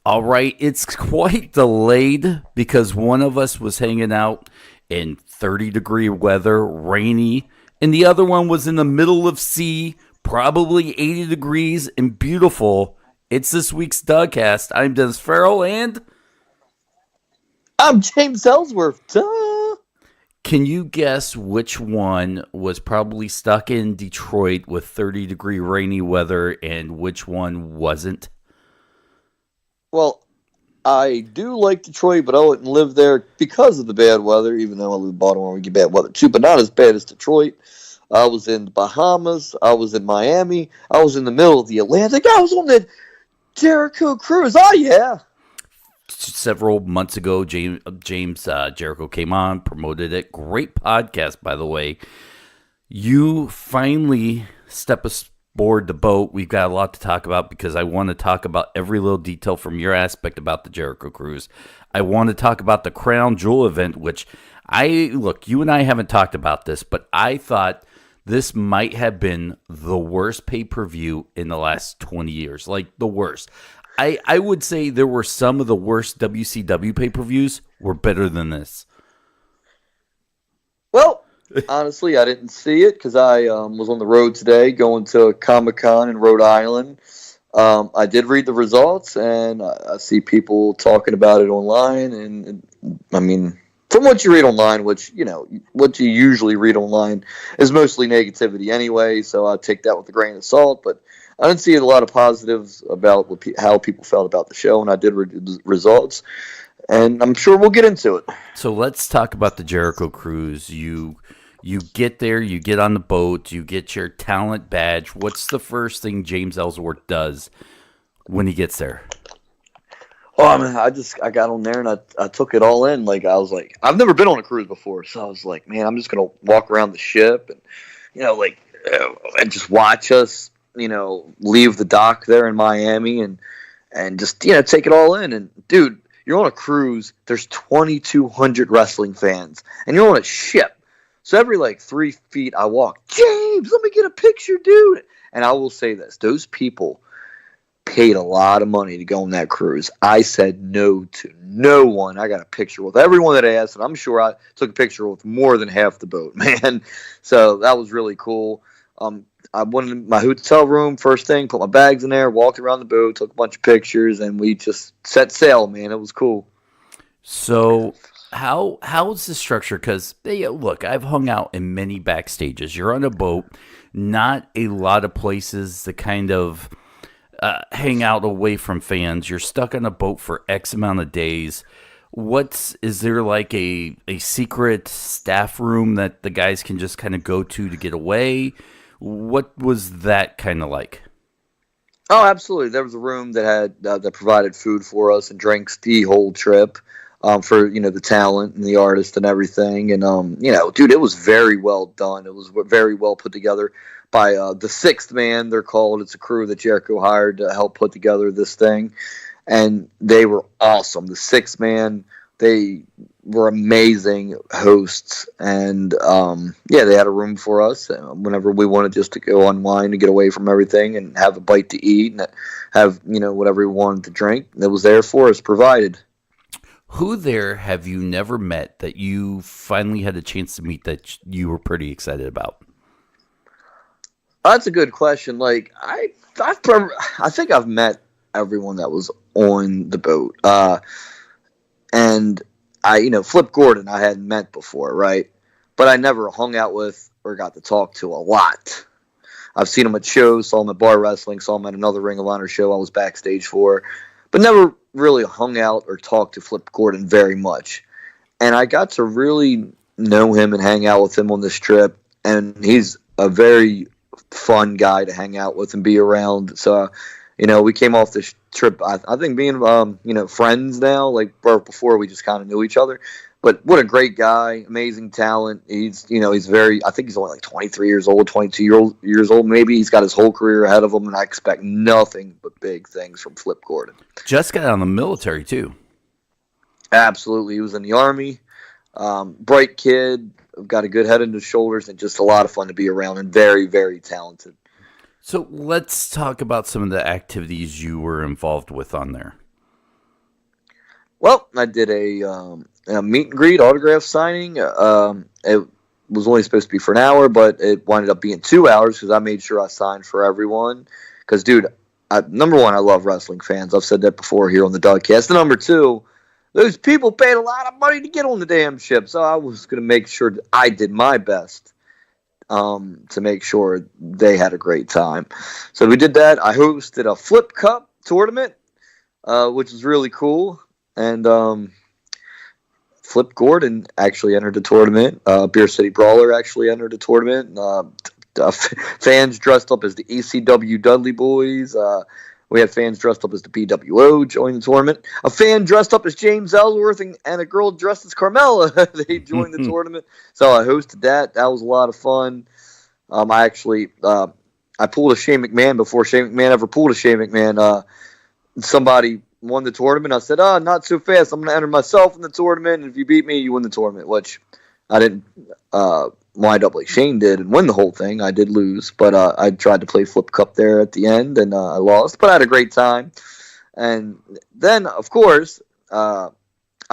All right, it's quite delayed because one of us was hanging out in 30-degree weather, rainy, and the other one was in the middle of sea, probably 80 degrees and beautiful. It's this week's DuhCast. I'm Dennis Farrell, and I'm James Ellsworth. Duh. can you guess which one was probably stuck in Detroit with 30-degree rainy weather and which one wasn't? Well, I do like Detroit, but I wouldn't live there because of the bad weather, even though I live in Baltimore, we get bad weather too, but not as bad as Detroit. I was in the Bahamas. I was in Miami. I was in the middle of the Atlantic. I was on the Jericho Cruise. Oh, yeah. Several months ago, James Jericho came on, promoted it. Great podcast, by the way. You finally step aboard the boat. We've got a lot to talk about because I want to talk about every little detail from your aspect about the Jericho Cruise. I want to talk about the Crown Jewel event, which you and I haven't talked about this, but I thought this might have been the worst pay-per-view in the last 20 years. Like, the worst. I would say there were some of the worst WCW pay-per-views were better than this. Well, honestly, I didn't see it because I was on the road today going to Comic-Con in Rhode Island. I did read the results, and I see people talking about it online. And I mean, from what you read online, which, what you usually read online is mostly negativity anyway, so I take that with a grain of salt. But I didn't see a lot of positives about how people felt about the show, and I did read the results. And I'm sure we'll get into it. So let's talk about the Jericho Cruise. You get there, you get on the boat, you get your talent badge. What's the first thing James Ellsworth does when he gets there? Oh, man, I got on there and I took it all in. Like, I was like, I've never been on a cruise before, so I was like, man, I'm just gonna walk around the ship and and just watch us, leave the dock there in Miami and just take it all in. And dude, you're on a cruise. There's 2,200 wrestling fans, and you're on a ship. So every 3 feet I walk, James, let me get a picture, dude. And I will say this: those people paid a lot of money to go on that cruise. I said no to no one. I got a picture with everyone that asked, and I'm sure I took a picture with more than half the boat, man. So that was really cool. I went in my hotel room first thing, put my bags in there, walked around the boat, took a bunch of pictures, and we just set sail, man. It was cool. So how's the structure? Because look, I've hung out in many backstages. You're on a boat, not a lot of places to kind of hang out away from fans. You're stuck on a boat for X amount of days. Is there like a secret staff room that the guys can just kind of go to get away? What was that kind of like? Oh, absolutely. There was a room that had that provided food for us and drinks the whole trip for the talent and the artist and everything. And dude, it was very well done. It was very well put together by the Sixth Man. They're called. It's a crew that Jericho hired to help put together this thing, and they were awesome. The Sixth Man. They were amazing hosts, and they had a room for us whenever we wanted just to go unwind and get away from everything and have a bite to eat and have whatever we wanted to drink. It was there for us, provided. Who there have you never met that you finally had a chance to meet that you were pretty excited about? That's a good question. Like I think I've met everyone that was on the boat. And Flip Gordon I hadn't met before, right? But I never hung out with or got to talk to a lot. I've seen him at shows, saw him at bar wrestling, saw him at another Ring of Honor show I was backstage for, but never really hung out or talked to Flip Gordon very much. And I got to really know him and hang out with him on this trip, and he's a very fun guy to hang out with and be around. So we came off this trip, I think being, friends now, like before we just kind of knew each other. But what a great guy, amazing talent. He's very, I think he's only like 23 years old, 22 years old maybe. He's got his whole career ahead of him, and I expect nothing but big things from Flip Gordon. Just got out of the military, too. Absolutely. He was in the Army. Bright kid, got a good head on his shoulders, and just a lot of fun to be around, and very, very talented. So let's talk about some of the activities you were involved with on there. Well, I did a meet and greet autograph signing. It was only supposed to be for an hour, but it winded up being 2 hours because I made sure I signed for everyone. Because, dude, number one, I love wrestling fans. I've said that before here on the DuhCast. And number two, those people paid a lot of money to get on the damn ship, so I was going to make sure that I did my best to make sure they had a great time. So we did that. I hosted a Flip Cup tournament, which was really cool. And Flip Gordon actually entered the tournament. Beer City Brawler actually entered the tournament. Fans dressed up as the ECW Dudley Boys. We had fans dressed up as the BWO join the tournament. A fan dressed up as James Ellsworth and a girl dressed as Carmella. They joined the tournament. So I hosted that. That was a lot of fun. I actually I pulled a Shane McMahon before Shane McMahon ever pulled a Shane McMahon. Somebody won the tournament. I said, not so fast. I'm going to enter myself in the tournament. And if you beat me, you win the tournament, which I didn't wind up like Shane did and win the whole thing. I did lose, but I tried to play Flip Cup there at the end, and I lost. But I had a great time. And then, of course, I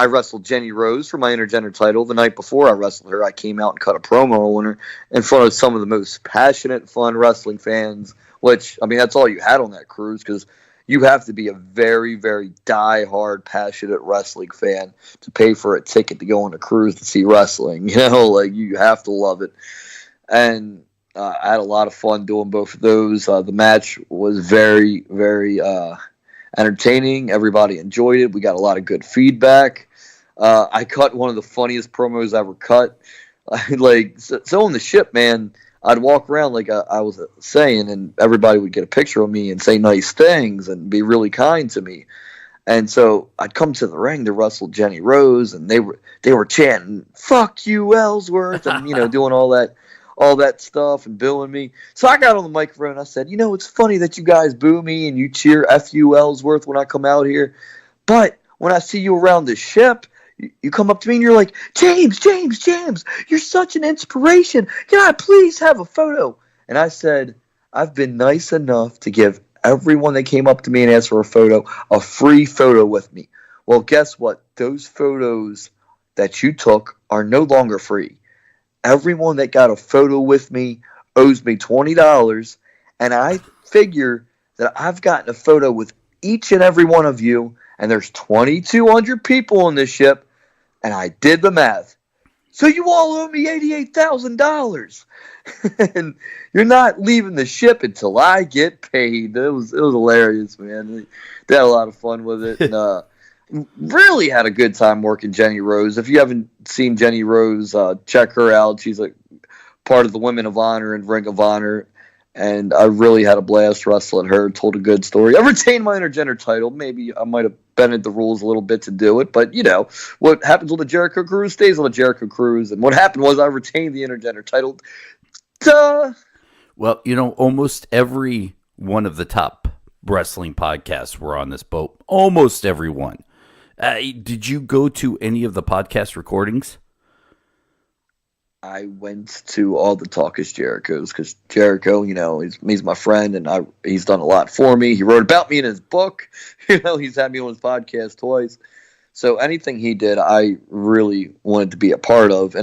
wrestled Jenny Rose for my intergender title. The night before I wrestled her, I came out and cut a promo on her in front of some of the most passionate, fun wrestling fans, which, I mean, that's all you had on that cruise because you have to be a very, very die-hard, passionate wrestling fan to pay for a ticket to go on a cruise to see wrestling. You know, like, you have to love it. And I had a lot of fun doing both of those. The match was very, very entertaining. Everybody enjoyed it. We got a lot of good feedback. I cut one of the funniest promos I ever cut. So on the ship, man, I'd walk around like I was saying, and everybody would get a picture of me and say nice things and be really kind to me. And so I'd come to the ring to wrestle Jenny Rose, and they were chanting "Fuck you, Ellsworth," and doing all that stuff and booing me. So I got on the microphone and I said, it's funny that you guys boo me and you cheer "F you, Ellsworth" when I come out here, but when I see you around the ship, you come up to me and you're like, James, you're such an inspiration. Can I please have a photo? And I said, I've been nice enough to give everyone that came up to me and asked for a photo a free photo with me. Well, guess what? Those photos that you took are no longer free. Everyone that got a photo with me owes me $20, and I figure that I've gotten a photo with each and every one of you, and there's 2,200 people on this ship, and I did the math. So you all owe me $88,000, and you're not leaving the ship until I get paid. It was hilarious, man. They had a lot of fun with it, and really had a good time working Jenny Rose. If you haven't seen Jenny Rose, check her out. She's a part of the Women of Honor and Ring of Honor. And I really had a blast wrestling her, told a good story. I retained my intergender title. Maybe I might have bended the rules a little bit to do it. But, what happens on the Jericho Cruise stays on the Jericho Cruise. And what happened was I retained the intergender title. Duh! Well, almost every one of the top wrestling podcasts were on this boat. Almost every one. Did you go to any of the podcast recordings? I went to all the Talk is Jericho's because Jericho, he's my friend and he's done a lot for me. He wrote about me in his book. He's had me on his podcast twice. So anything he did, I really wanted to be a part of.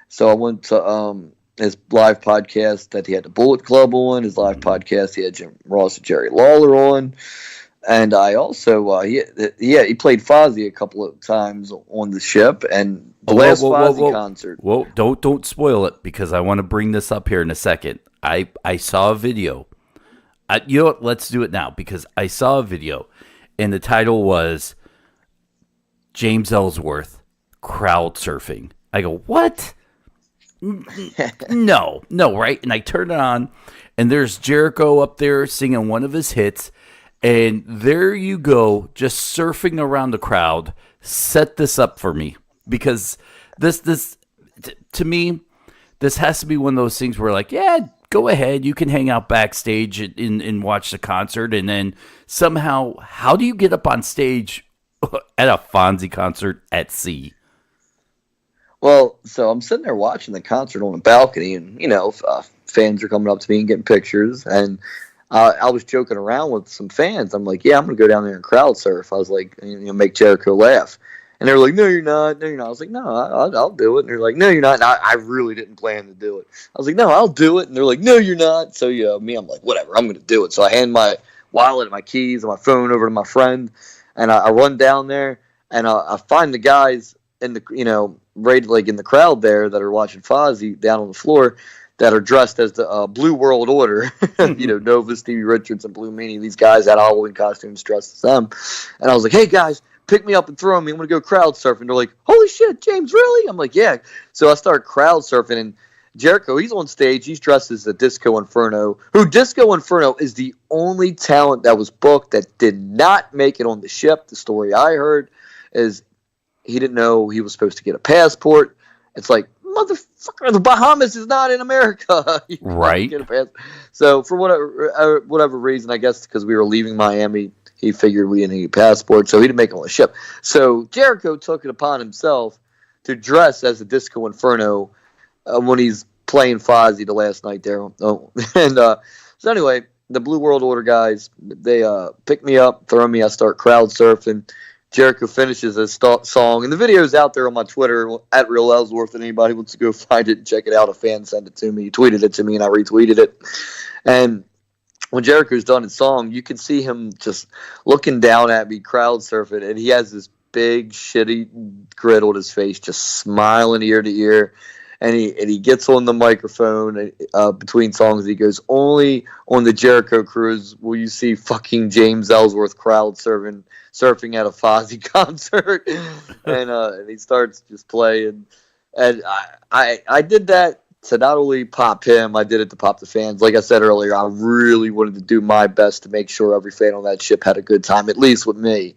So I went to his live podcast that he had the Bullet Club on, his live podcast he had Jim Ross and Jerry Lawler on. And I also, he played Fozzy a couple of times on the ship, and the last Fozzy concert. Whoa, don't spoil it, because I want to bring this up here in a second. I saw a video. You know what? Let's do it now, because I saw a video, and the title was James Ellsworth crowd surfing. I go, what? No, right? And I turn it on, and there's Jericho up there singing one of his hits. And there you go, just surfing around the crowd. Set this up for me, because this to me, this has to be one of those things where, like, yeah, go ahead, you can hang out backstage and watch the concert, and then somehow, how do you get up on stage at a Fonzie concert at sea? Well, so I'm sitting there watching the concert on the balcony, and fans are coming up to me and getting pictures, and I was joking around with some fans. I'm like, yeah, I'm gonna go down there and crowd surf. I was like, make Jericho laugh. And they were like, no, you're not. No, you're not. I was like, no, I'll do it. And they're like, no, you're not. And I really didn't plan to do it. I was like, no, I'll do it. And they're like, no, you're not. So, I'm like, whatever, I'm going to do it. So I hand my wallet, my keys, and my phone over to my friend. And I run down there. And I find the guys in the, right like in the crowd there that are watching Fozzy down on the floor that are dressed as the Blue World Order. Nova, Stevie Richards, and Blue Meanie. These guys had Halloween costumes dressed as them. And I was like, hey, guys, pick me up and throw me. I'm going to go crowd surfing. They're like, holy shit, James, really? I'm like, yeah. So I start crowd surfing, and Jericho, he's on stage. He's dressed as the Disco Inferno, who Disco Inferno is the only talent that was booked that did not make it on the ship. The story I heard is he didn't know he was supposed to get a passport. It's like, motherfucker, the Bahamas is not in America. Right. Get a passport. So for whatever reason, I guess because we were leaving Miami, he figured we didn't need a passport, so he didn't make it on the ship. So Jericho took it upon himself to dress as a Disco Inferno when he's playing Fozzy the last night there. So anyway, the Blue World Order guys, they pick me up, throw me, I start crowd surfing. Jericho finishes his song, and the video's out there on my Twitter, at Real Ellsworth, and anybody wants to go find it and check it out. A fan sent it to me. He tweeted it to me, and I retweeted it. And when Jericho's done his song, you can see him just looking down at me, crowd surfing, and he has this big, shitty grin on his face, just smiling ear to ear. And he gets on the microphone between songs. He goes, only on the Jericho Cruise will you see fucking James Ellsworth crowd surfing at a Fozzy concert. And he starts just playing. And I did that to not only pop him, I did it to pop the fans. Like I said earlier, I really wanted to do my best to make sure every fan on that ship had a good time, at least with me.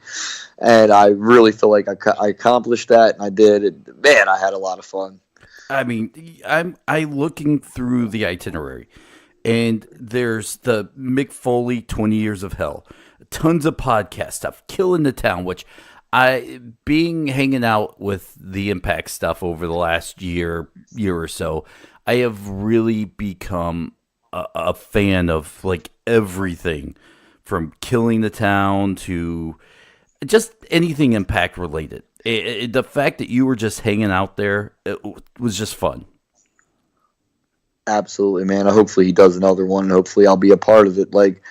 And I really feel like I accomplished that, and I did. And, man, I had a lot of fun. I mean, I'm looking through the itinerary, and there's the Mick Foley 20 Years of Hell, tons of podcast stuff, Killing the Town, which hanging out with the Impact stuff over the last year or so, I have really become a fan of like everything from Killing the Town to just anything Impact related. The fact that you were just hanging out there, it was just fun. Absolutely, man. Hopefully he does another one, and hopefully I'll be a part of it. Like,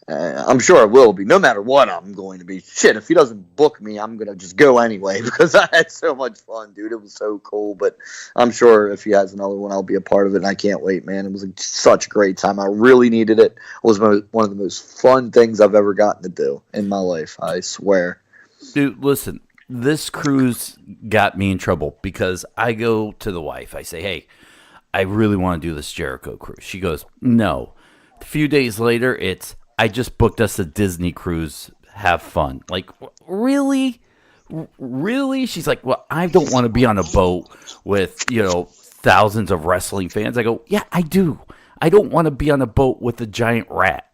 I'm sure I will be. No matter what, I'm going to be. Shit, if he doesn't book me, I'm going to just go anyway because I had so much fun, dude. It was so cool. But I'm sure if he has another one, I'll be a part of it, and I can't wait, man. It was such a great time. I really needed it. It was one of the most fun things I've ever gotten to do in my life, I swear. Dude, listen. This cruise got me in trouble because I go to the wife. I say, hey, I really want to do this Jericho cruise. She goes, no. A few days later, I just booked us a Disney cruise. Have fun. Like, really? Really? She's like, well, I don't want to be on a boat with, thousands of wrestling fans. I go, yeah, I do. I don't want to be on a boat with a giant rat.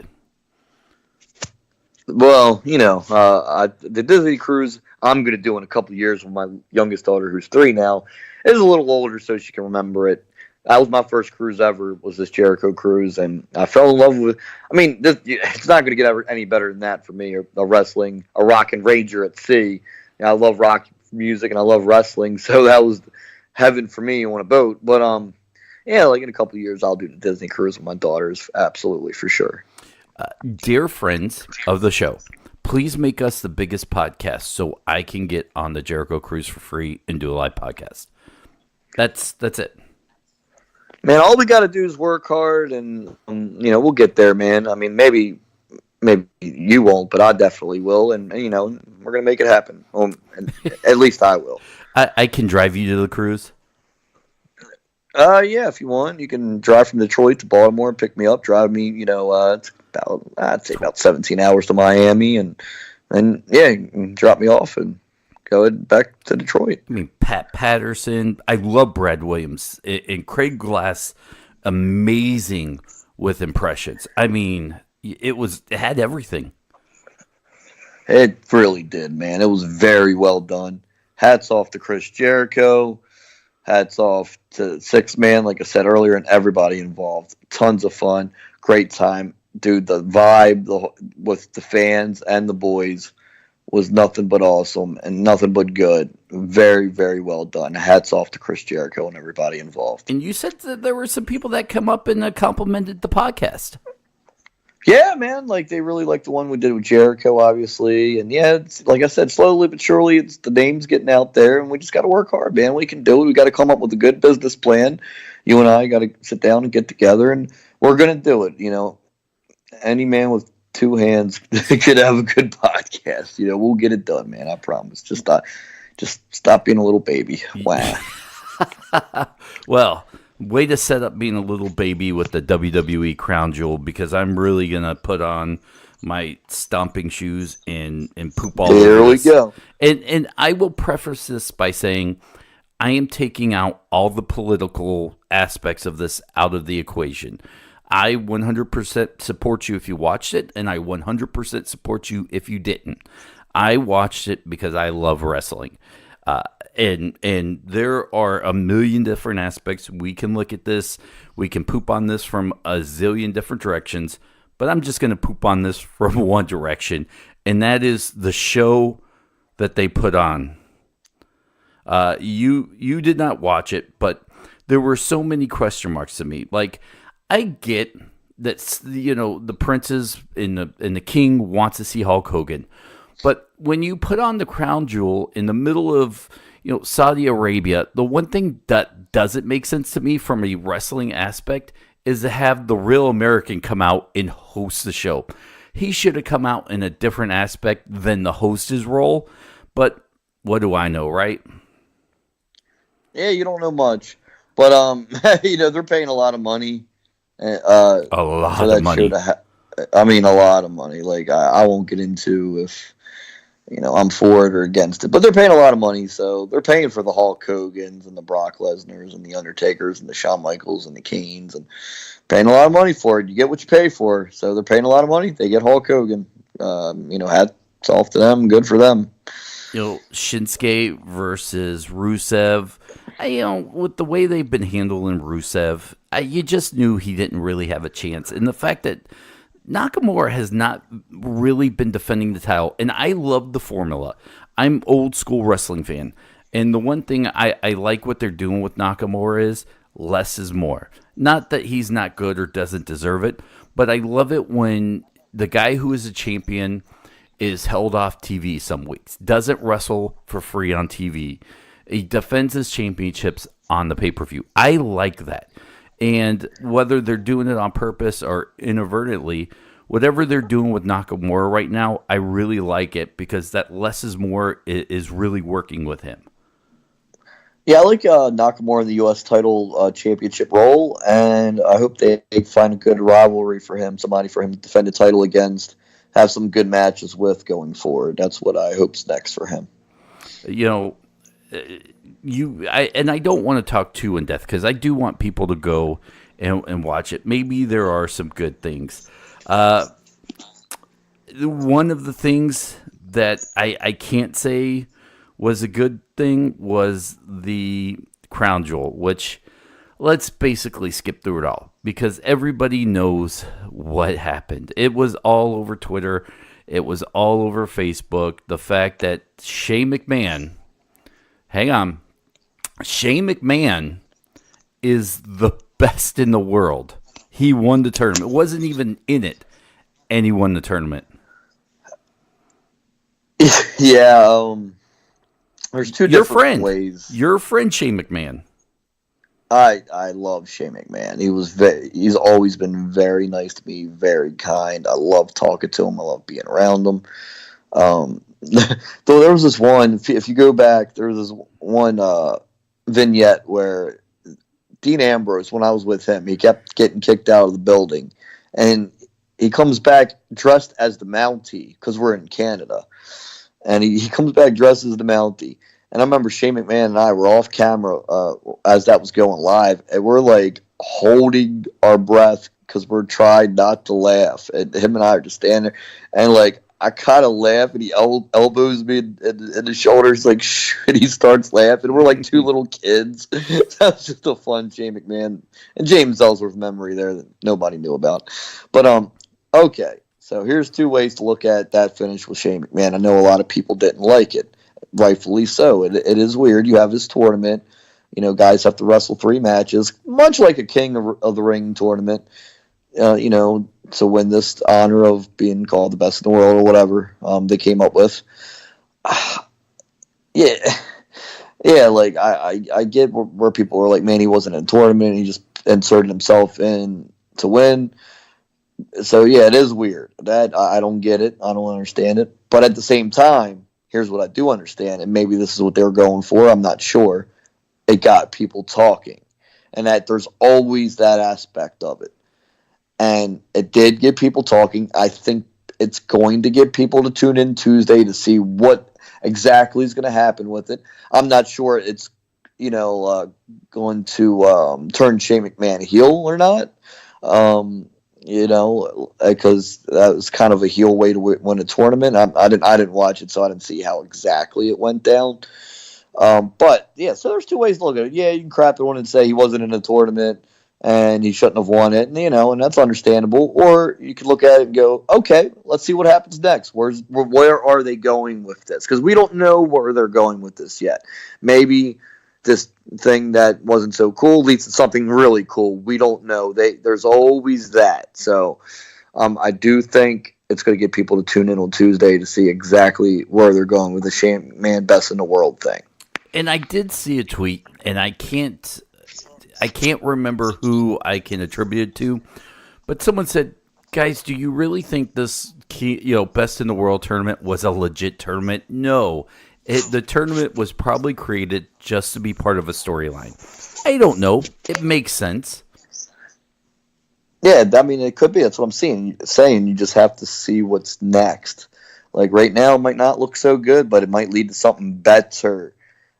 Well, the Disney cruise I'm going to do in a couple of years with my youngest daughter, who's 3 now, is a little older, so she can remember it. That was my first cruise ever, was this Jericho cruise, and I fell in love with. I mean, it's not going to get any better than that for me. A rockin' ranger at sea. I love rock music and I love wrestling, so that was heaven for me on a boat. But like in a couple of years, I'll do the Disney cruise with my daughters, absolutely for sure. Dear friends of the show, please make us the biggest podcast so I can get on the Jericho Cruise for free and do a live podcast. That's it. Man, all we got to do is work hard, and we'll get there, man. I mean, maybe you won't, but I definitely will, and we're gonna make it happen. At least I will. I can drive you to the cruise. Yeah, if you want, you can drive from Detroit to Baltimore and pick me up. Drive me, it's I'd say about 17 hours to Miami, and yeah, you can drop me off and go back to Detroit. I mean, Pat Patterson. I love Brad Williams and Craig Glass. Amazing with impressions. I mean, it had everything. It really did, man. It was very well done. Hats off to Chris Jericho. Hats off to Six Man, like I said earlier, and everybody involved. Tons of fun. Great time. dude, the vibe with the fans and the boys was nothing but awesome and nothing but good. Very, very well done. Hats off to Chris Jericho and everybody involved. And you said that there were some people that come up and complimented the podcast. Yeah, man, like they really liked the one we did with Jericho, obviously, and yeah, it's, like I said, slowly but surely, it's the name's getting out there, and we just got to work hard, man. We can do it. We got to come up with a good business plan. You and I got to sit down and get together, and we're gonna do it. You know, any man with two hands could have a good podcast. You know, we'll get it done, man. I promise. Just stop being a little baby. Wow. Well, way to set up being a little baby with the WWE Crown Jewel, because I'm really going to put on my stomping shoes and poop all there over we this. Go. And I will preface this by saying I am taking out all the political aspects of this out of the equation. I 100% support you if you watched it, and I 100% support you if you didn't. I watched it because I love wrestling. And there are a million different aspects. We can look at this. We can poop on this from a zillion different directions. But I'm just going to poop on this from one direction. And that is the show that they put on. You did not watch it, but there were so many question marks to me. Like, I get that, you know, the princes and the king wants to see Hulk Hogan. But when you put on the Crown Jewel in the middle of, you know, Saudi Arabia, the one thing that doesn't make sense to me from a wrestling aspect is to have the real American come out and host the show. He should have come out in a different aspect than the host's role. But what do I know, right? Yeah, you don't know much. But, you know, they're paying a lot of money. A lot of money. I mean, a lot of money. Like, I won't get into if, you know, I'm for it or against it. But they're paying a lot of money, so they're paying for the Hulk Hogans and the Brock Lesnars and the Undertakers and the Shawn Michaels and the Kanes and paying a lot of money for it. You get what you pay for. So they're paying a lot of money. They get Hulk Hogan. You know, hats off to them. Good for them. You know, Shinsuke versus Rusev. You know, with the way they've been handling Rusev, you just knew he didn't really have a chance. And the fact that Nakamura has not really been defending the title, and I love the formula. I'm old school wrestling fan, and the one thing I like what they're doing with Nakamura is less is more. Not that he's not good or doesn't deserve it, but I love it when the guy who is a champion is held off TV some weeks, doesn't wrestle for free on TV. He defends his championships on the pay-per-view. I like that. And whether they're doing it on purpose or inadvertently, whatever they're doing with Nakamura right now, I really like it because that less is more is really working with him. Yeah, I like Nakamura in the U.S. title championship role, and I hope they find a good rivalry for him, somebody for him to defend the title against, have some good matches with going forward. That's what I hope's next for him. You know, I don't want to talk too in depth because I do want people to go and watch it. Maybe there are some good things. One of the things that I can't say was a good thing was the Crown Jewel, which let's basically skip through it all because everybody knows what happened. It was all over Twitter. It was all over Facebook. The fact that Shane McMahon is the best in the world. He won the tournament. Wasn't even in it, and he won the tournament. Yeah, there's two different ways. Your friend Shane McMahon. I love Shane McMahon. He's always been very nice to me, very kind. I love talking to him. I love being around him. Though there was this one, if you go back, there was this one vignette where Dean Ambrose, when I was with him, he kept getting kicked out of the building, and he comes back dressed as the Mountie because we're in Canada, and he comes back dressed as the Mountie. And I remember Shane McMahon and I were off camera as that was going live, and we're like holding our breath because we're trying not to laugh. And him and I are just standing there, and like I kind of laugh, and he elbows me in the shoulders, like and he starts laughing. We're like two little kids. That's just a fun Shane McMahon and James Ellsworth memory there that nobody knew about. But Okay, so here's two ways to look at that finish with Shane McMahon. I know a lot of people didn't like it, rightfully so. It is weird. You have this tournament. Guys have to wrestle 3 matches, much like a King of the Ring tournament. To win this honor of being called the best in the world or whatever they came up with. Yeah, yeah. Like I get where people were like, man, he wasn't in a tournament. He just inserted himself in to win. So yeah, it is weird. That I don't get it. I don't understand it. But at the same time, here's what I do understand, and maybe this is what they were going for. I'm not sure. It got people talking, and that there's always that aspect of it. And it did get people talking. I think it's going to get people to tune in Tuesday to see what exactly is going to happen with it. I'm not sure it's going to turn Shane McMahon heel or not. Because that was kind of a heel way to win a tournament. I didn't watch it, so I didn't see how exactly it went down. But yeah, so there's two ways to look at it. Yeah, you can crap the one and say he wasn't in a tournament and he shouldn't have won it, and that's understandable. Or you could look at it and go, okay, let's see what happens next. Where are they going with this? Because we don't know where they're going with this yet. Maybe this thing that wasn't so cool leads to something really cool. We don't know. There's always that. So I do think it's going to get people to tune in on Tuesday to see exactly where they're going with the Shane McMahon best in the world thing. And I did see a tweet, and I can't remember who I can attribute it to, but someone said, guys, do you really think this best in the world tournament was a legit tournament? No. The tournament was probably created just to be part of a storyline. I don't know. It makes sense. Yeah, I mean, it could be. That's what I'm saying. You just have to see what's next. Like right now, it might not look so good, but it might lead to something better.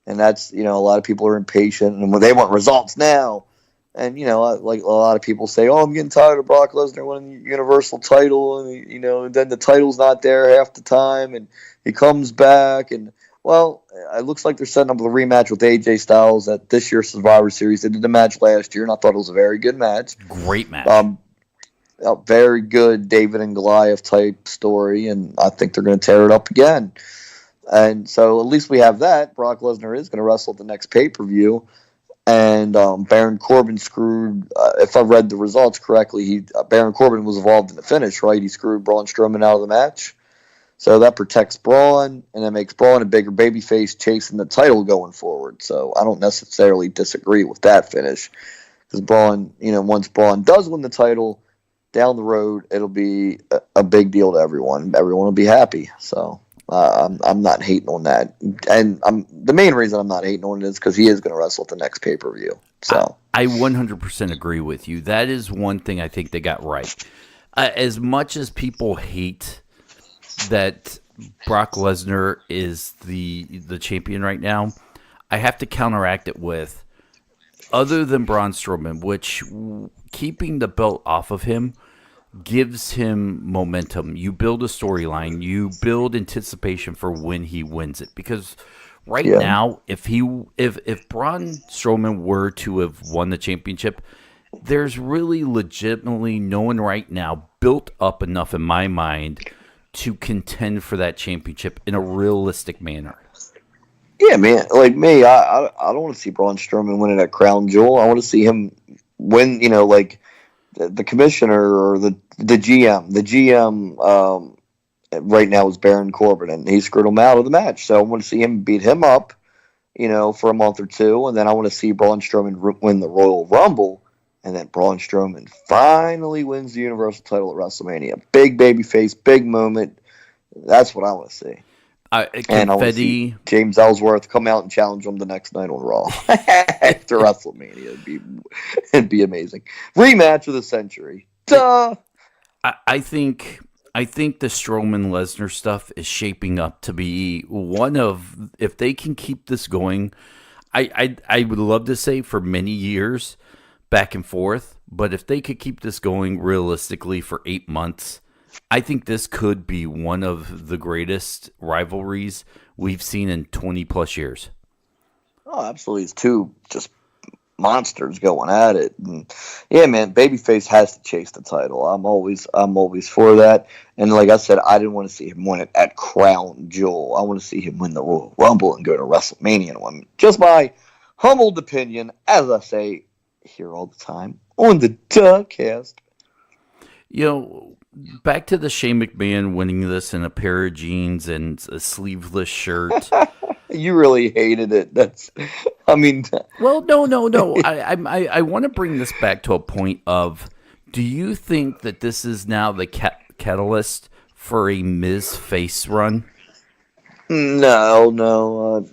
And that's, a lot of people are impatient and they want results now. And, like a lot of people say, oh, I'm getting tired of Brock Lesnar winning the Universal title. And, then the title's not there half the time. And he comes back. And, well, it looks like they're setting up a rematch with AJ Styles at this year's Survivor Series. They did the match last year, and I thought it was a very good match. Great match. A very good David and Goliath type story. And I think they're going to tear it up again. And so at least we have that. Brock Lesnar is going to wrestle at the next pay-per-view. And Baron Corbin screwed, if I read the results correctly, Baron Corbin was involved in the finish, right? He screwed Braun Strowman out of the match. So that protects Braun, and that makes Braun a bigger babyface chasing the title going forward. So I don't necessarily disagree with that finish. Because Braun, once Braun does win the title, down the road, it'll be a big deal to everyone. Everyone will be happy. So I'm not hating on that, and the main reason I'm not hating on it is because he is going to wrestle at the next pay-per-view. So I 100% agree with you. That is one thing I think they got right. As much as people hate that Brock Lesnar is the champion right now, I have to counteract it with, other than Braun Strowman, which keeping the belt off of him gives him momentum. You build a storyline. You build anticipation for when he wins it. Because now, if Braun Strowman were to have won the championship, there's really legitimately no one right now built up enough in my mind to contend for that championship in a realistic manner. Yeah, man. Like me, I don't want to see Braun Strowman winning at Crown Jewel. I want to see him win. Like the commissioner or the GM. The GM right now is Baron Corbin, and he screwed him out of the match. So I want to see him beat him up, for a month or two, and then I want to see Braun Strowman win the Royal Rumble, and then Braun Strowman finally wins the Universal title at WrestleMania. Big babyface, big moment. That's what I want to see. And I want to see James Ellsworth come out and challenge him the next night on Raw after WrestleMania. It'd be amazing. Rematch of the century. Duh. I think the Strowman Lesnar stuff is shaping up to be one of, if they can keep this going, I would love to say for many years back and forth, but if they could keep this going realistically for 8 months, I think this could be one of the greatest rivalries we've seen in 20 plus years. Oh, absolutely. It's two just monsters going at it. And yeah, man, babyface has to chase the title. I'm always for that. And like I said, I didn't want to see him win it at Crown Jewel. I want to see him win the Royal Rumble and go to WrestleMania and win. Just my humbled opinion, as I say here all the time on the DuhCast. You know, back to the Shane McMahon winning this in a pair of jeans and a sleeveless shirt. You really hated it. Well, no. I want to bring this back to a point of, do you think that this is now the catalyst for a Miz face run? No.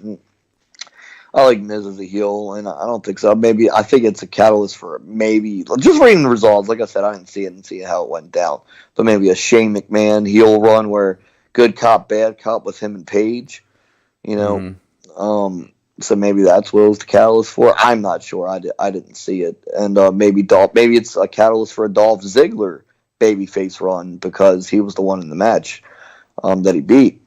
I like Miz as a heel, and I don't think so. I think it's a catalyst for maybe, just reading the results. Like I said, I didn't see it and see how it went down. But maybe a Shane McMahon heel run where good cop, bad cop with him and Paige. You know, so maybe that's what it was the catalyst for. I'm not sure. I didn't see it, and maybe it's a catalyst for a Dolph Ziggler babyface run because he was the one in the match that he beat.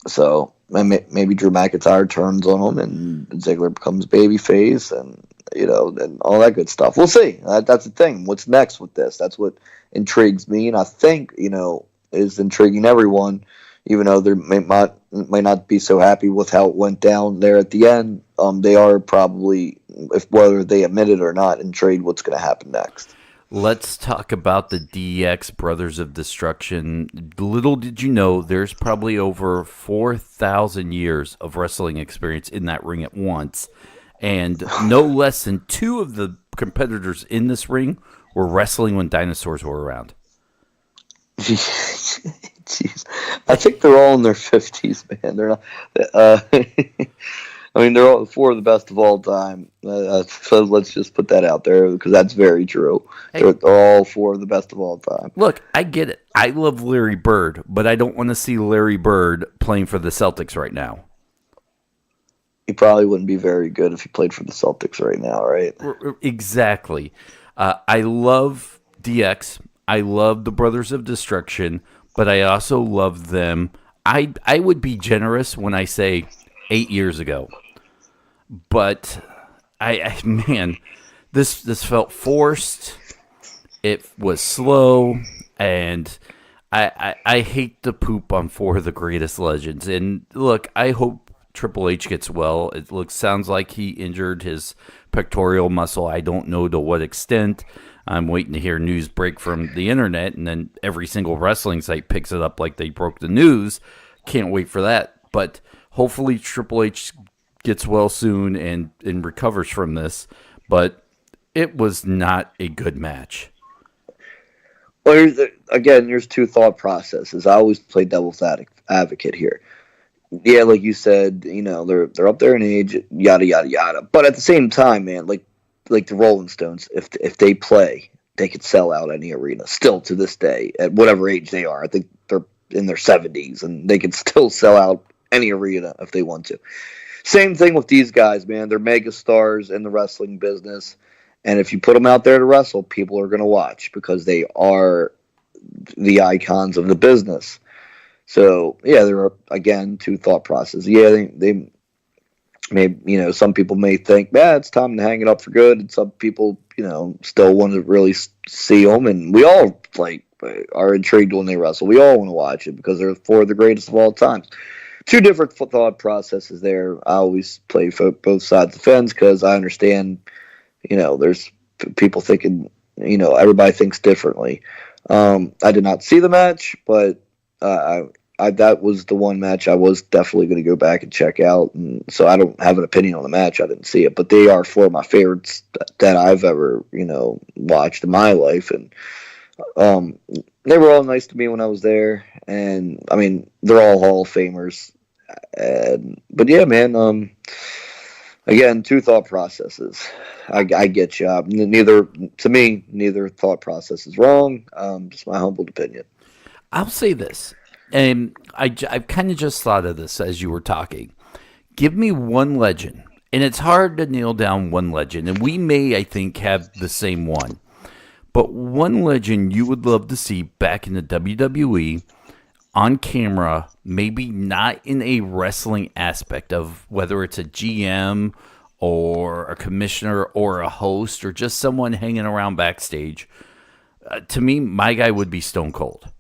So maybe Drew McIntyre turns on him and Ziggler becomes babyface, and and all that good stuff. We'll see. That's the thing. What's next with this? That's what intrigues me, and I think is intriguing everyone. Even though they may not be so happy with how it went down there at the end, they are probably, whether they admit it or not, intrigued what's going to happen next. Let's talk about the DX Brothers of Destruction. Little did you know, there's probably over 4,000 years of wrestling experience in that ring at once, and no less than 2 of the competitors in this ring were wrestling when dinosaurs were around. Jeez, I think they're all in their 50s, man. They're not. They're all 4 of the best of all time. So let's just put that out there because that's very true. Hey, they're all 4 of the best of all time. Look, I get it. I love Larry Bird, but I don't want to see Larry Bird playing for the Celtics right now. He probably wouldn't be very good if he played for the Celtics right now, right? Exactly. I love DX. I love the Brothers of Destruction, but I also love them. I would be generous when I say 8 years ago, but this felt forced. It was slow, and I hate to poop on 4 of the greatest legends. And look, I hope Triple H gets well. Sounds like he injured his pectoral muscle. I don't know to what extent. I'm waiting to hear news break from the internet, and then every single wrestling site picks it up like they broke the news. Can't wait for that. But hopefully Triple H gets well soon and recovers from this. But it was not a good match. Well, there's 2 thought processes. I always play devil's advocate here. Yeah, like you said, they're up there in age, yada yada yada. But at the same time, man, like the Rolling Stones, if they play, they could sell out any arena still to this day at whatever age they are. I think they're in their 70s, and they could still sell out any arena if they want to. Same thing with these guys, man. They're mega stars in the wrestling business, and if you put them out there to wrestle, people are going to watch because they are the icons of the business. So yeah, there are again 2 thought processes. Yeah, they may, some people may think, it's time to hang it up for good, and some people, still want to really see them, and we all are intrigued when they wrestle. We all want to watch it because they're 4 of the greatest of all time. 2 different thought processes there. I always play for both sides of the fence because I understand, there's people thinking, everybody thinks differently. I did not see the match, but that was the one match I was definitely going to go back and check out. And so I don't have an opinion on the match. I didn't see it, but they are 4 of my favorites that I've ever, watched in my life. And they were all nice to me when I was there. And they're all Hall of Famers. But yeah, man, again, 2 thought processes. I get you. Neither thought process is wrong. Just my humble opinion. I'll say this. And I've kind of just thought of this as you were talking. Give me one legend, and it's hard to nail down one legend, and we may, I think, have the same one. But one legend you would love to see back in the WWE on camera, maybe not in a wrestling aspect of whether it's a GM or a commissioner or a host or just someone hanging around backstage, to me, my guy would be Stone Cold.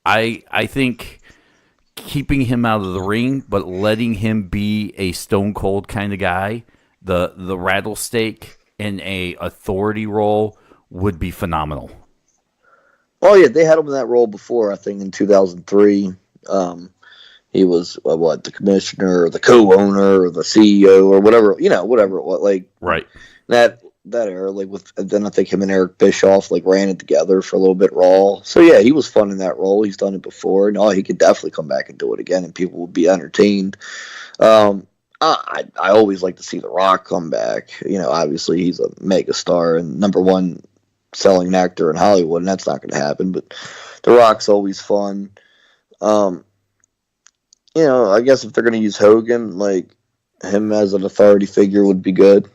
I think keeping him out of the ring, but letting him be a Stone Cold kind of guy, the rattlesnake in a authority role would be phenomenal. Oh yeah, they had him in that role before. I think in 2003, he was the commissioner, or the co-owner, or the CEO, or whatever. Whatever it was. Like Right. that era. Like then I think him and Eric Bischoff like ran it together for a little bit Raw. So yeah, he was fun in that role. He's done it before. No, he could definitely come back and do it again, and people would be entertained. I always like to see The Rock come back. Obviously he's a mega star and number one selling actor in Hollywood, and that's not going to happen. But The Rock's always fun. I guess if they're going to use Hogan, like him as an authority figure would be good.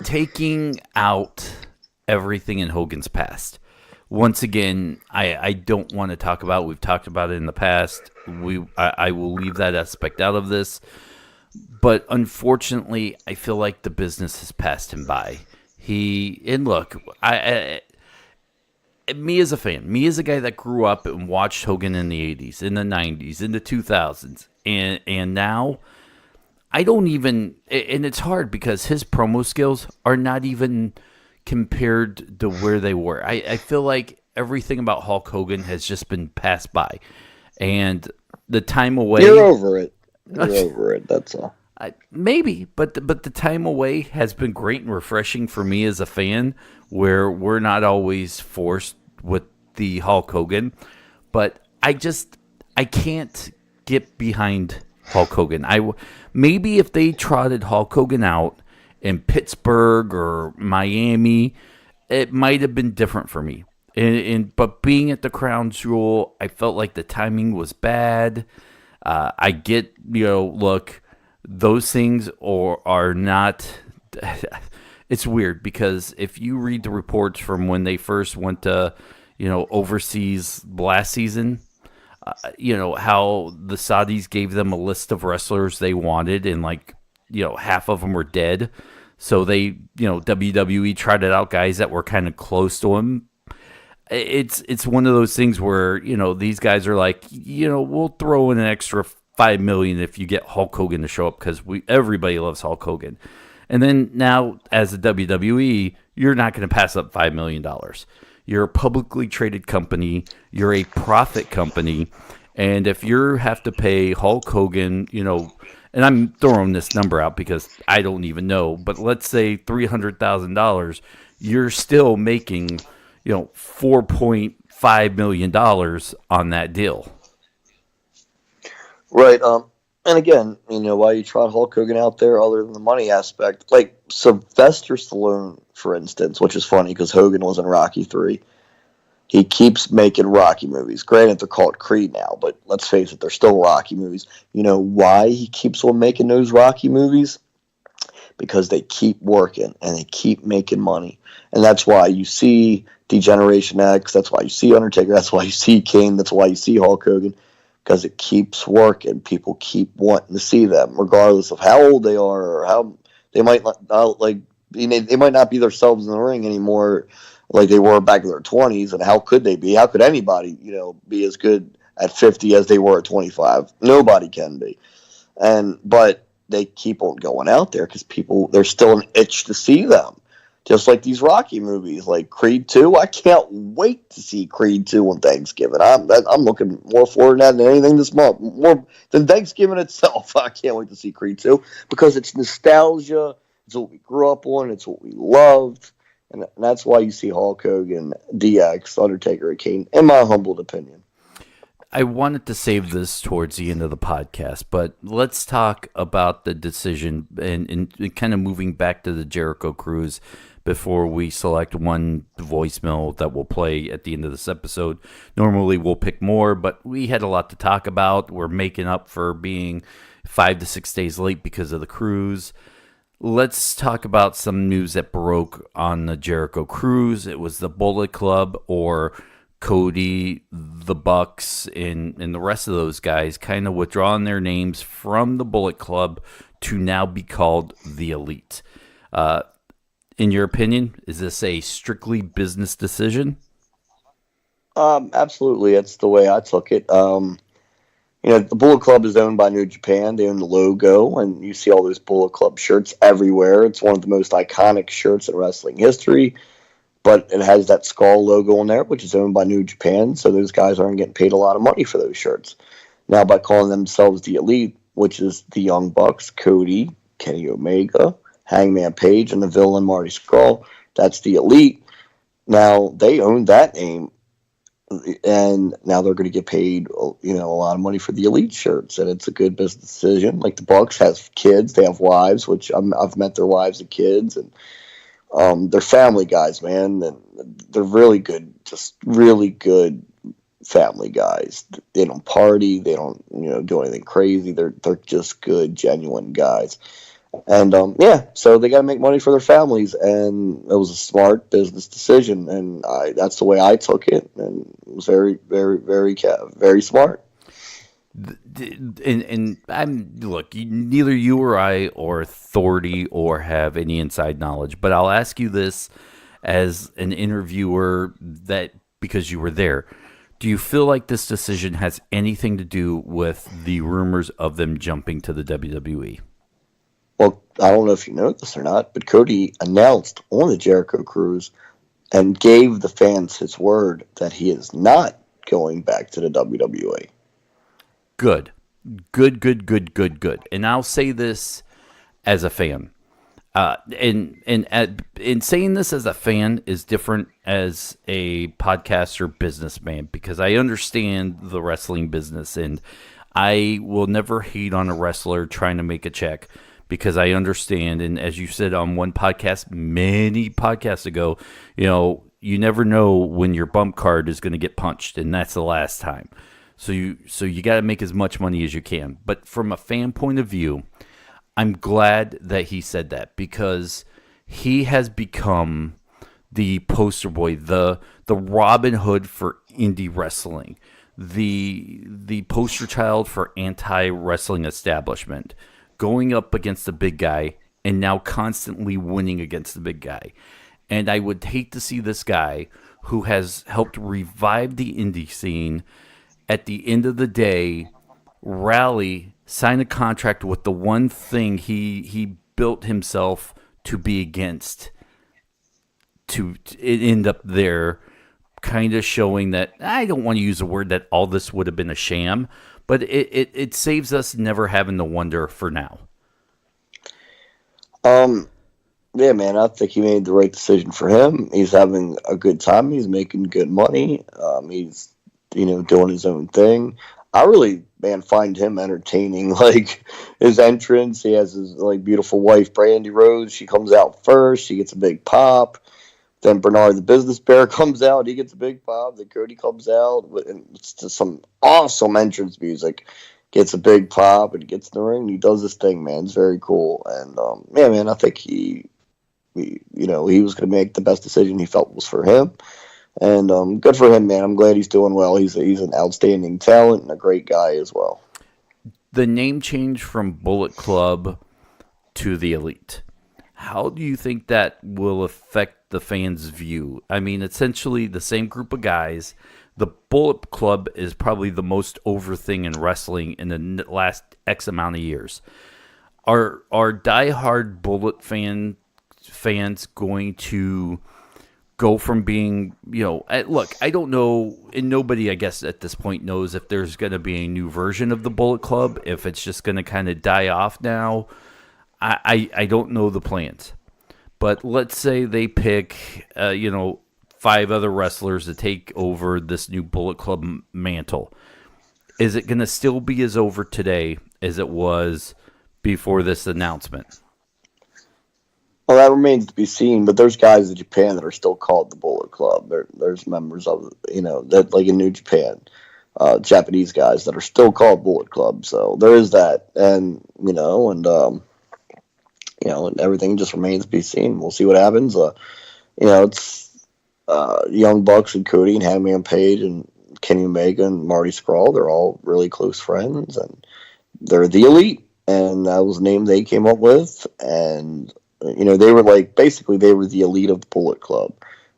Taking out everything in Hogan's past. Once again, I don't want to talk about. We've talked about it in the past. I will leave that aspect out of this. But unfortunately, I feel like the business has passed him by. Me as a fan, me as a guy that grew up and watched Hogan in the 80s, in the 90s, in the 2000s, and now I don't even, and it's hard because his promo skills are not even compared to where they were. I feel like everything about Hulk Hogan has just been passed by, and the time away. You're over it. You're over it. That's all. Maybe, but the time away has been great and refreshing for me as a fan, where we're not always forced with the Hulk Hogan. But I can't get behind Hulk Hogan. Maybe if they trotted Hulk Hogan out in Pittsburgh or Miami, it might have been different for me. But being at the Crown Jewel, I felt like the timing was bad. I get, look, those things are not. It's weird because if you read the reports from when they first went to, overseas last season, how the Saudis gave them a list of wrestlers they wanted, and half of them were dead. So they, WWE trotted out guys that were kind of close to him. It's one of those things where, these guys are like, we'll throw in an extra $5 million if you get Hulk Hogan to show up because everybody loves Hulk Hogan. And then now, as a WWE, you're not going to pass up $5 million. You're a publicly traded company. You're a profit company. And if you have to pay Hulk Hogan, and I'm throwing this number out because I don't even know, but let's say $300,000, you're still making, $4.5 million on that deal. Right. And again, why you trot Hulk Hogan out there other than the money aspect? Like Sylvester Stallone, for instance, which is funny because Hogan was in Rocky 3. He keeps making Rocky movies. Granted, they're called Creed now, but let's face it, they're still Rocky movies. You know why he keeps on making those Rocky movies? Because they keep working and they keep making money. And that's why you see Degeneration X, that's why you see Undertaker, that's why you see Kane, that's why you see Hulk Hogan. Because it keeps working. People keep wanting to see them, regardless of how old they are or how they might not they might not be themselves in the ring anymore, like they were back in their 20s. And how could they be? How could anybody, be as good at 50 as they were at 25? Nobody can be. But they keep on going out there because there's still an itch to see them. Just like these Rocky movies, like Creed 2. I can't wait to see Creed 2 on Thanksgiving. I'm looking more forward to that than anything this month. More than Thanksgiving itself. I can't wait to see Creed 2 because it's nostalgia. It's what we grew up on. It's what we loved. And that's why you see Hulk Hogan, DX, Undertaker, and Kane, in my humble opinion. I wanted to save this towards the end of the podcast, but let's talk about the decision and kind of moving back to the Jericho Cruise before we select one voicemail that we'll play at the end of this episode. Normally we'll pick more, but we had a lot to talk about. We're making up for being 5 to 6 days late because of the cruise. Let's talk about some news that broke on the Jericho Cruise. It was the Bullet Club, or Cody, the Bucks, and the rest of those guys kind of withdrawing their names from the Bullet Club to now be called the Elite. In your opinion, is this a strictly business decision? Absolutely. That's the way I took it. The Bullet Club is owned by New Japan. They own the logo, and you see all those Bullet Club shirts everywhere. It's one of the most iconic shirts in wrestling history, but it has that skull logo on there, which is owned by New Japan, so those guys aren't getting paid a lot of money for those shirts. Now, by calling themselves the Elite, which is the Young Bucks, Cody, Kenny Omega, Hangman Page, and the villain Marty Scurll, that's the Elite. Now, they own that name, and now they're going to get paid, a lot of money for the Elite shirts, and it's a good business decision. Like the Bucks have kids, they have wives, which I've met their wives and kids, and they're family guys, man, and they're really good, just really good family guys. They don't party, they don't do anything crazy. They're just good, genuine guys. And so they got to make money for their families, and it was a smart business decision, and that's the way I took it, and it was very, very, very, very smart. And look, neither you or I are authority or have any inside knowledge, but I'll ask you this as an interviewer, that because you were there. Do you feel like this decision has anything to do with the rumors of them jumping to the WWE? Well, I don't know if you know this or not, but Cody announced on the Jericho Cruise and gave the fans his word that he is not going back to the WWE. Good. Good. And I'll say this as a fan. And saying this as a fan is different as a podcaster businessman, because I understand the wrestling business, and I will never hate on a wrestler trying to make a check, because I understand. And as you said on one podcast many podcasts ago, you never know when your bump card is going to get punched, and that's the last time. So you got to make as much money as you can. But from a fan point of view, I'm glad that he said that, because he has become the poster boy, the Robin Hood for indie wrestling, the poster child for anti-wrestling establishment, going up against the big guy and now constantly winning against the big guy. And I would hate to see this guy, who has helped revive the indie scene, at the end of the day, rally, sign a contract with the one thing he built himself to be against, to end up there, kind of showing that, I don't want to use the word that all this would have been a sham, but it saves us never having to wonder for now. Yeah, man, I think he made the right decision for him. He's having a good time. He's making good money. He's, doing his own thing. I really, man, find him entertaining. Like his entrance, he has his beautiful wife, Brandy Rose. She comes out first. She gets a big pop. Then Bernard the Business Bear comes out. He gets a big pop. Then Cody comes out. And it's just some awesome entrance music. Gets a big pop and gets in the ring. And he does this thing, man. It's very cool. And, yeah, man, I think he was going to make the best decision he felt was for him. And good for him, man. I'm glad he's doing well. He's an outstanding talent and a great guy as well. The name change from Bullet Club to the Elite, how do you think that will affect the fans' view? I mean, essentially the same group of guys. The Bullet Club is probably the most over thing in wrestling in the last X amount of years. Are diehard Bullet fans going to go from being, look, I don't know, and nobody, I guess, at this point knows if there's going to be a new version of the Bullet Club, if it's just going to kind of die off now. I don't know the plans. But let's say they pick, 5 other wrestlers to take over this new Bullet Club mantle. Is it going to still be as over today as it was before this announcement? Well, that remains to be seen, but there's guys in Japan that are still called the Bullet Club. There's members of, that like in New Japan, Japanese guys that are still called Bullet Club. So there is that, and and everything just remains to be seen. We'll see what happens. It's Young Bucks and Cody and Hangman Page and Kenny Omega and Marty Scurll. They're all really close friends, and they're the Elite. and that was the name they came up with. And they were like basically they were the elite of the Bullet Club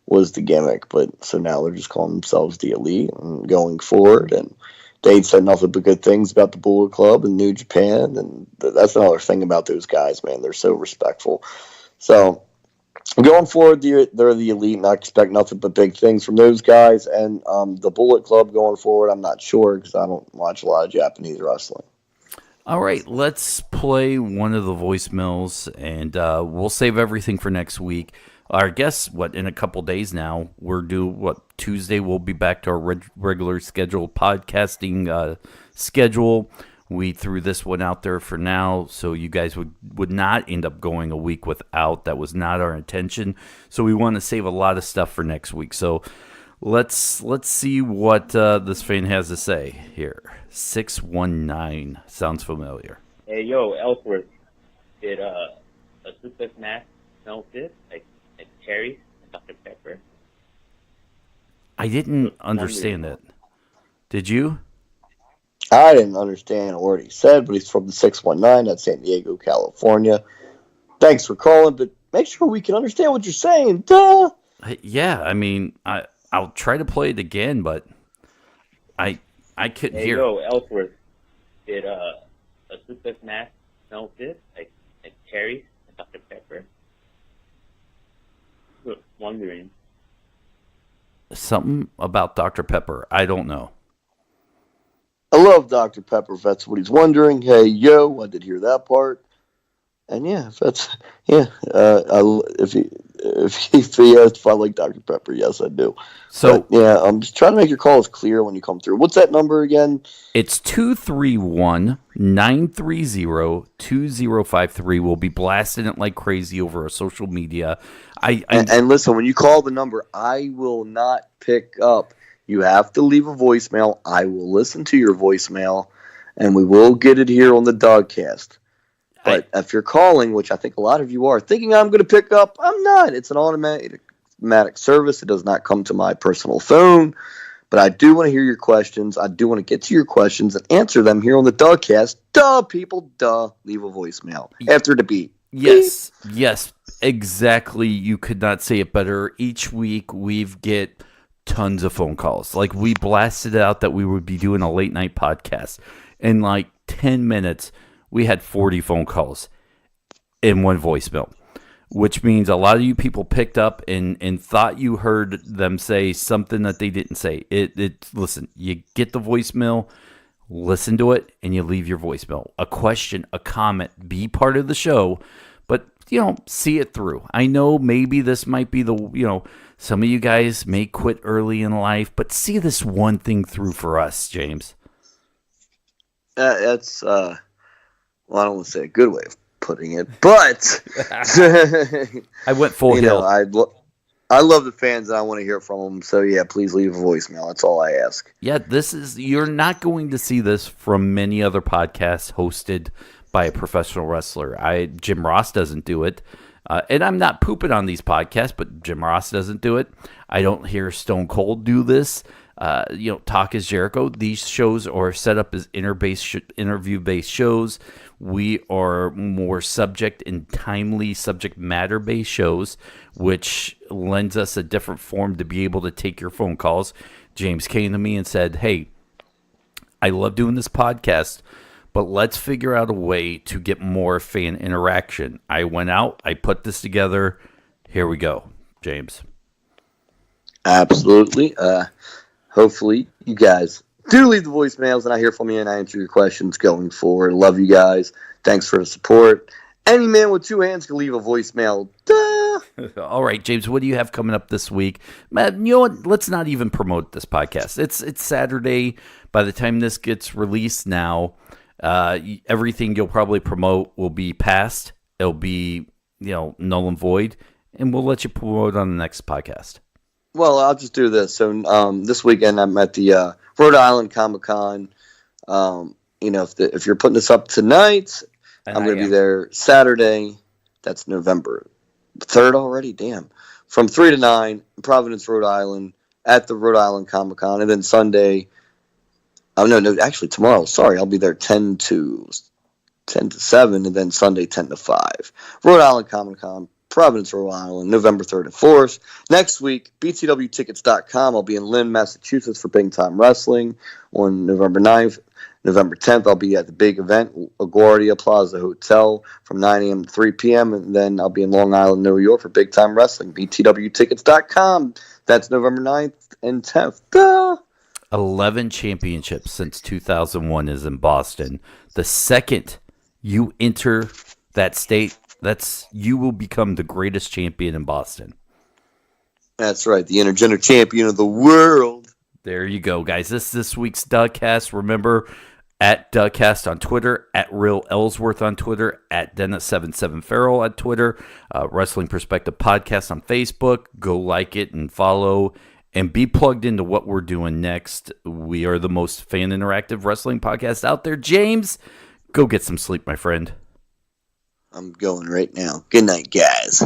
was the gimmick. But so now they're just calling themselves the Elite and going forward. And they said nothing but good things about the Bullet Club and New Japan, and that's another thing about those guys, man. They're so respectful. So going forward, they're the Elite, and I expect nothing but big things from those guys. And the Bullet Club going forward, I'm not sure because I don't watch a lot of Japanese wrestling. All right, let's play one of the voicemails, and we'll save everything for next week. Our guess, in a couple days now, we're due, Tuesday, we'll be back to our regular scheduled podcasting schedule. We threw this one out there for now, so you guys would not end up going a week without. That was not our intention. So we want to save a lot of stuff for next week. So let's see what this fan has to say here. 619 sounds familiar. Hey, yo, Ellsworth, did a Super Smash smell good? Like cherries and Dr. Pepper? I didn't understand that. Did you? I didn't understand a word he said, but he's from the 619 at San Diego, California. Thanks for calling, but make sure we can understand what you're saying. Duh. Yeah, I mean, I'll try to play it again, but I couldn't hear. Hey, yo, Ellsworth, did a Super Smash smell good? Like cherries and Dr. Pepper? Just wondering. Something about Dr. Pepper. I don't know. I love Dr. Pepper, if that's what he's wondering. Hey, yo, I did hear that part. And if he asked if I like Dr. Pepper, yes, I do. So but, I'm just trying to make your calls clear when you come through. What's that number again? It's 231-930-2053. We'll be blasting it like crazy over our social media. And listen, when you call the number, I will not pick up. You have to leave a voicemail. I will listen to your voicemail, and we will get it here on the DuhCast. But if you're calling, which I think a lot of you are, thinking I'm going to pick up, I'm not. It's an automatic service. It does not come to my personal phone. But I do want to hear your questions. I do want to get to your questions and answer them here on the DuhCast. Duh, people, duh. Leave a voicemail after the beep. Yes, exactly. You could not say it better. Each week we get tons of phone calls. Like, we blasted out that we would be doing a late night podcast. In like 10 minutes, we had 40 phone calls in one voicemail, which means a lot of you people picked up and thought you heard them say something that they didn't say. Listen, you get the voicemail, listen to it, and you leave your voicemail. A question, a comment, be part of the show, but, see it through. I know maybe this might be some of you guys may quit early in life, but see this one thing through for us, James. That's, I don't want to say a good way of putting it, but I went full hill. I love the fans and I want to hear from them. So please leave a voicemail. That's all I ask. Yeah, you're not going to see this from many other podcasts hosted by a professional wrestler. Jim Ross doesn't do it. And I'm not pooping on these podcasts, but Jim Ross doesn't do it. I don't hear Stone Cold do this. Talk is Jericho. These shows are set up as interview-based shows. We are more subject and timely subject matter-based shows, which lends us a different form to be able to take your phone calls. James came to me and said, hey, I love doing this podcast, but let's figure out a way to get more fan interaction. I went out, I put this together. Here we go, James. Absolutely. Hopefully you guys do leave the voicemails and I hear from you and I answer your questions going forward. Love you guys. Thanks for the support. Any man with two hands can leave a voicemail. Duh. All right, James, what do you have coming up this week? Man, you know what? Let's not even promote this podcast. It's Saturday. By the time this gets released now, everything you'll probably promote will be past. It'll be, null and void, and we'll let you promote on the next podcast. Well, I'll just do this. So this weekend I'm at the Rhode Island Comic-Con. If you're putting this up tonight, I'm going to be there Saturday. That's November 3rd already. Damn. From 3 to 9 in Providence, Rhode Island at the Rhode Island Comic-Con. And then Sunday, actually tomorrow. Sorry, I'll be there 10 to 10 to 7, and then Sunday 10 to 5. Rhode Island Comic Con, Providence, Rhode Island, November 3rd and 4th. Next week, btwtickets.com. I'll be in Lynn, Massachusetts for Big Time Wrestling on November 9th. November 10th, I'll be at the big event, LaGuardia Plaza Hotel from 9 a.m. to 3 p.m. And then I'll be in Long Island, New York for Big Time Wrestling, btwtickets.com. That's November 9th and 10th. Duh. 11 championships since 2001 is in Boston. The second you enter that state, you will become the greatest champion in Boston. That's right, the intergender champion of the world. There you go, guys. This week's DuhCast. Remember, at DuhCast on Twitter, at Real Ellsworth on Twitter, at Dennis77 Farrell on Twitter, Wrestling Perspective Podcast on Facebook. Go like it and follow and be plugged into what we're doing next. We are the most fan interactive wrestling podcast out there. James, go get some sleep, my friend. I'm going right now. Good night, guys.